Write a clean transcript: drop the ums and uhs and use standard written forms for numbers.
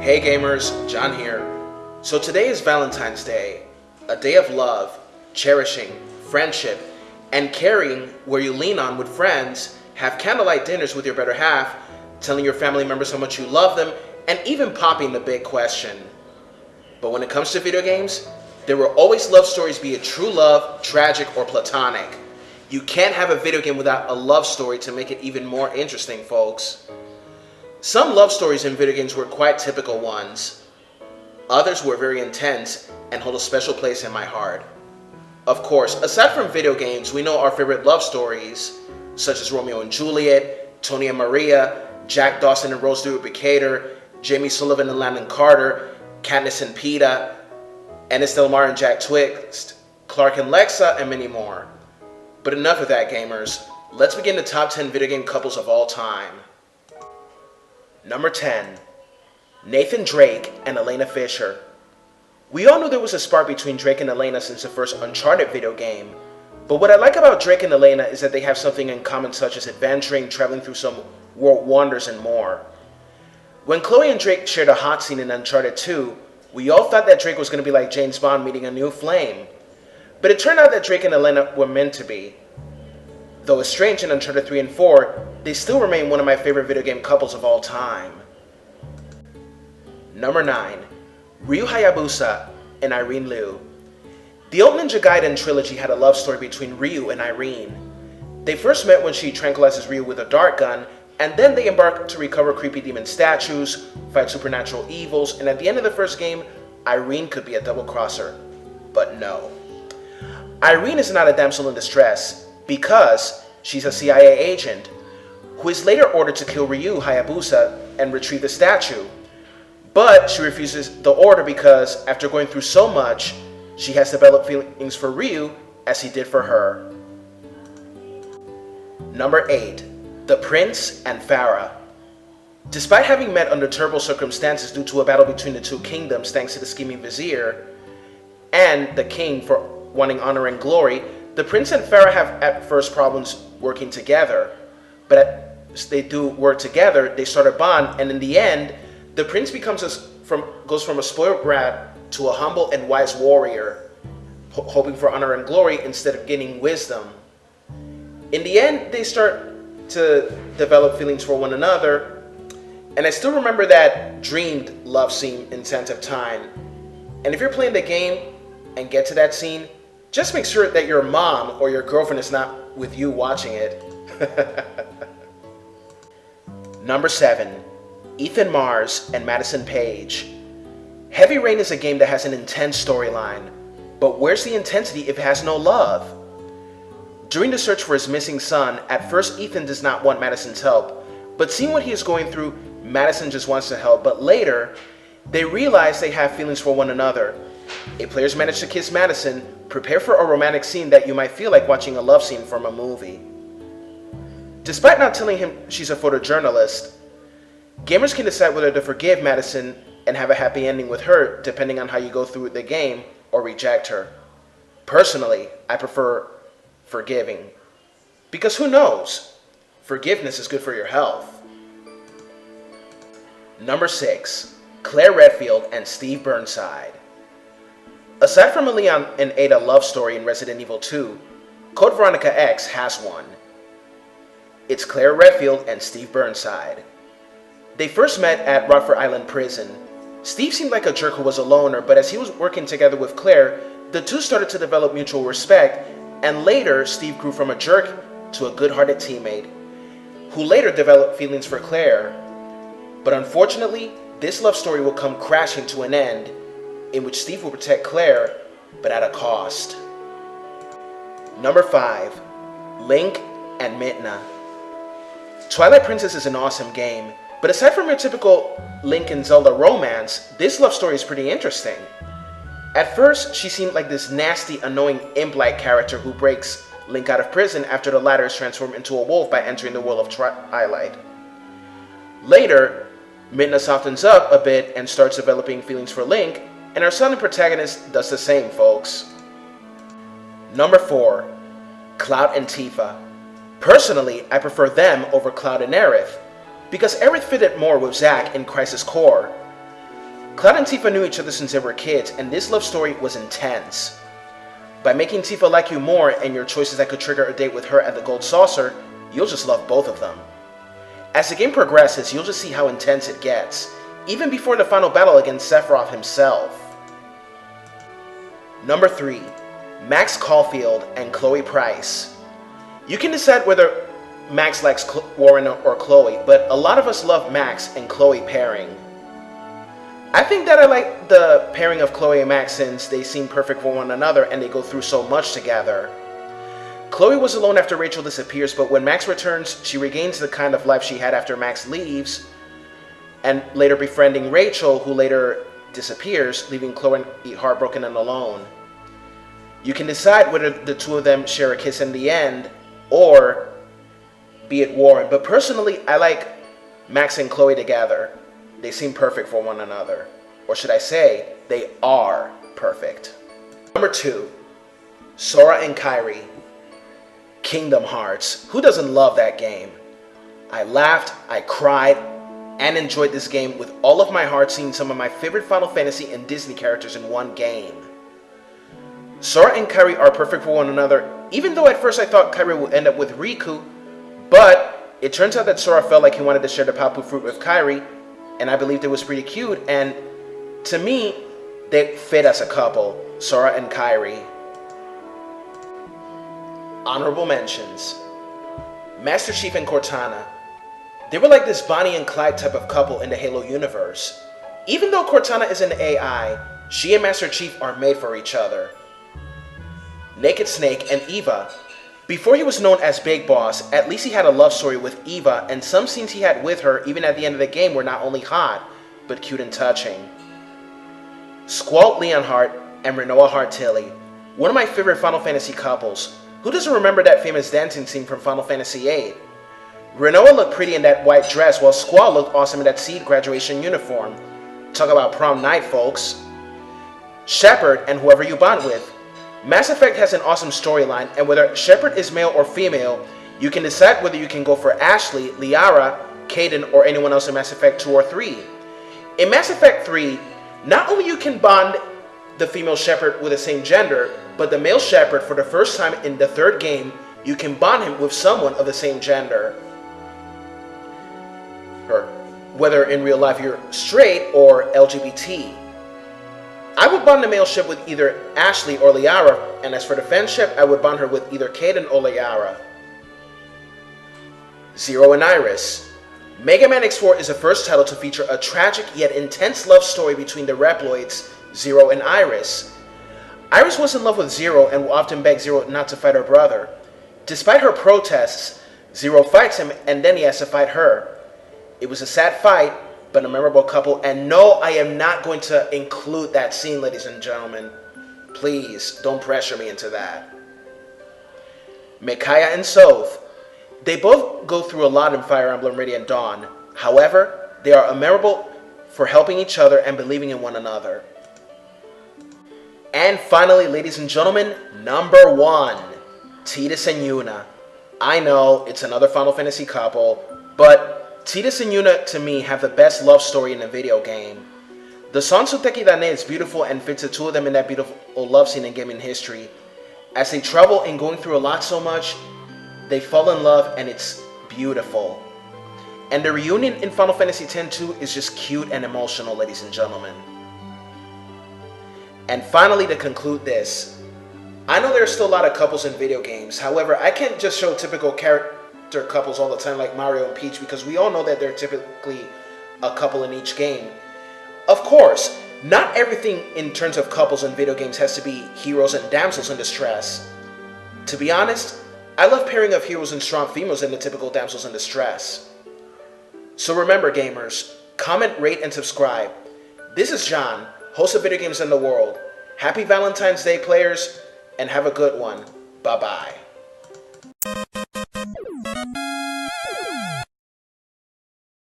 Hey gamers, John here. So today is Valentine's Day, a day of love, cherishing, friendship, and caring where you lean on with friends, have candlelight dinners with your better half, telling your family members how much you love them, and even popping the big question. But when it comes to video games, there will always love stories, be it true love, tragic, or platonic. You can't have a video game without a love story to make it even more interesting, folks. Some love stories in video games were quite typical ones. Others were very intense and hold a special place in my heart. Of course, aside from video games, we know our favorite love stories, such as Romeo and Juliet, Tony and Maria, Jack Dawson and Rose Decatur, Jamie Sullivan and Landon Carter, Katniss and Peeta, Ennis Del Mar and Jack Twixt, Clark and Lexa, and many more. But enough of that, gamers. Let's begin the top 10 video game couples of all time. Number 10. Nathan Drake and Elena Fisher. We all knew there was a spark between Drake and Elena since the first Uncharted video game. But what I like about Drake and Elena is that they have something in common, such as adventuring, traveling through some world wonders, and more. When Chloe and Drake shared a hot scene in Uncharted 2, we all thought that Drake was going to be like James Bond meeting a new flame. But it turned out that Drake and Elena were meant to be. Though estranged in Uncharted 3 and 4, they still remain one of my favorite video game couples of all time. Number 9. Ryu Hayabusa and Irene Liu. The old Ninja Gaiden trilogy had a love story between Ryu and Irene. They first met when she tranquilizes Ryu with a dart gun, and then they embark to recover creepy demon statues, fight supernatural evils, and at the end of the first game, Irene could be a double-crosser. But no. Irene is not a damsel in distress, because she's a CIA agent, who is later ordered to kill Ryu Hayabusa and retrieve the statue. But she refuses the order because, after going through so much, she has developed feelings for Ryu as he did for her. Number 8. The Prince and Fara. Despite having met under terrible circumstances due to a battle between the two kingdoms thanks to the scheming vizier and the king for wanting honor and glory, the Prince and Fara have at first problems working together. But as they do work together, they start a bond, and in the end, the Prince goes from a spoiled brat to a humble and wise warrior, hoping for honor and glory instead of gaining wisdom. In the end, they start to develop feelings for one another, and I still remember that dreamed love scene in Sands of Time. And if you're playing the game and get to that scene, just make sure that your mom or your girlfriend is not with you watching it. Number 7. Ethan Mars and Madison Paige. Heavy Rain is a game that has an intense storyline, but where's the intensity if it has no love? During the search for his missing son, at first Ethan does not want Madison's help, but seeing what he is going through, Madison just wants to help. But later, they realize they have feelings for one another. If players manage to kiss Madison, prepare for a romantic scene that you might feel like watching a love scene from a movie. Despite not telling him she's a photojournalist, gamers can decide whether to forgive Madison and have a happy ending with her depending on how you go through the game, or reject her. Personally, I prefer forgiving. Because who knows? Forgiveness is good for your health. Number 6. Claire Redfield and Steve Burnside. Aside from a Leon and Ada love story in Resident Evil 2, Code Veronica X has one. It's Claire Redfield and Steve Burnside. They first met at Rockford Island Prison. Steve seemed like a jerk who was a loner, but as he was working together with Claire, the two started to develop mutual respect, and later Steve grew from a jerk to a good-hearted teammate, who later developed feelings for Claire. But unfortunately, this love story will come crashing to an end, in which Steve will protect Claire, but at a cost. Number 5. Link and Midna. Twilight Princess is an awesome game, but aside from your typical Link and Zelda romance, this love story is pretty interesting. At first, she seemed like this nasty, annoying imp-like character who breaks Link out of prison after the latter is transformed into a wolf by entering the world of Twilight. Later, Midna softens up a bit and starts developing feelings for Link, and our silent protagonist does the same, folks. Number 4. Cloud and Tifa. Personally, I prefer them over Cloud and Aerith, because Aerith fitted more with Zack in Crisis Core. Cloud and Tifa knew each other since they were kids, and this love story was intense. By making Tifa like you more and your choices that could trigger a date with her at the Gold Saucer, you'll just love both of them. As the game progresses, you'll just see how intense it gets, even before the final battle against Sephiroth himself. Number 3. Max Caulfield and Chloe Price. You can decide whether Max likes Warren or Chloe, but a lot of us love Max and Chloe pairing. I think that I like the pairing of Chloe and Max since they seem perfect for one another and they go through so much together. Chloe was alone after Rachel disappears, but when Max returns, she regains the kind of life she had after Max leaves, and later befriending Rachel, who later disappears, leaving Chloe heartbroken and alone. You can decide whether the two of them share a kiss in the end, or be it Warren, but personally, I like Max and Chloe together. They seem perfect for one another. Or should I say, they are perfect. Number 2. Sora and Kyrie. Kingdom Hearts. Who doesn't love that game? I laughed, I cried, and enjoyed this game with all of my heart, seeing some of my favorite Final Fantasy and Disney characters in one game. Sora and Kyrie are perfect for one another, even though at first I thought Kyrie would end up with Riku, but it turns out that Sora felt like he wanted to share the Papu fruit with Kyrie, and I believed it was pretty cute, and to me, they fit as a couple, Sora and Kyrie. Honorable mentions. Master Chief and Cortana. They were like this Bonnie and Clyde type of couple in the Halo universe. Even though Cortana is an AI, she and Master Chief are made for each other. Naked Snake and Eva. Before he was known as Big Boss, at least he had a love story with Eva, and some scenes he had with her, even at the end of the game, were not only hot, but cute and touching. Squalt Leonhardt and Renoa Hart-Tilly. One of my favorite Final Fantasy couples. Who doesn't remember that famous dancing scene from Final Fantasy VIII? Renoa looked pretty in that white dress, while Squall looked awesome in that Seed graduation uniform. Talk about prom night, folks. Shepard and whoever you bond with. Mass Effect has an awesome storyline, and whether Shepard is male or female, you can decide whether you can go for Ashley, Liara, Kaidan, or anyone else in Mass Effect 2 or 3. In Mass Effect 3, not only you can bond the female Shepard with the same gender, but the male Shepard, for the first time in the 3rd game, you can bond him with someone of the same gender. Or whether in real life you're straight or LGBT. I would bond the male ship with either Ashley or Liara, and as for the fan ship, I would bond her with either Kaidan or Liara. Zero and Iris. Mega Man X4 is the first title to feature a tragic yet intense love story between the Reploids, Zero and Iris. Iris was in love with Zero and will often beg Zero not to fight her brother. Despite her protests, Zero fights him and then he has to fight her. It was a sad fight, but a memorable couple, and no, I am not going to include that scene, ladies and gentlemen. Please, don't pressure me into that. Micaiah and Soth. They both go through a lot in Fire Emblem Radiant Dawn. However, they are memorable for helping each other and believing in one another. And finally, ladies and gentlemen, number 1, Tidus and Yuna. I know, it's another Final Fantasy couple, but Tidus and Yuna, to me, have the best love story in a video game. The song Suteki Dane is beautiful and fits the two of them in that beautiful love scene in gaming history. As they travel and going through a lot so much, they fall in love and it's beautiful. And the reunion in Final Fantasy X-2 is just cute and emotional, ladies and gentlemen. And finally, to conclude this, I know there are still a lot of couples in video games. However, I can't just show typical character couples all the time like Mario and Peach, because we all know that they're typically a couple in each game. Of course, not everything in terms of couples in video games has to be heroes and damsels in distress. To be honest, I love pairing of heroes and strong females in the typical damsels in distress. So remember, gamers, comment, rate, and subscribe. This is John, host of Video Games in the World. Happy Valentine's Day, players, and have a good one. Bye-bye.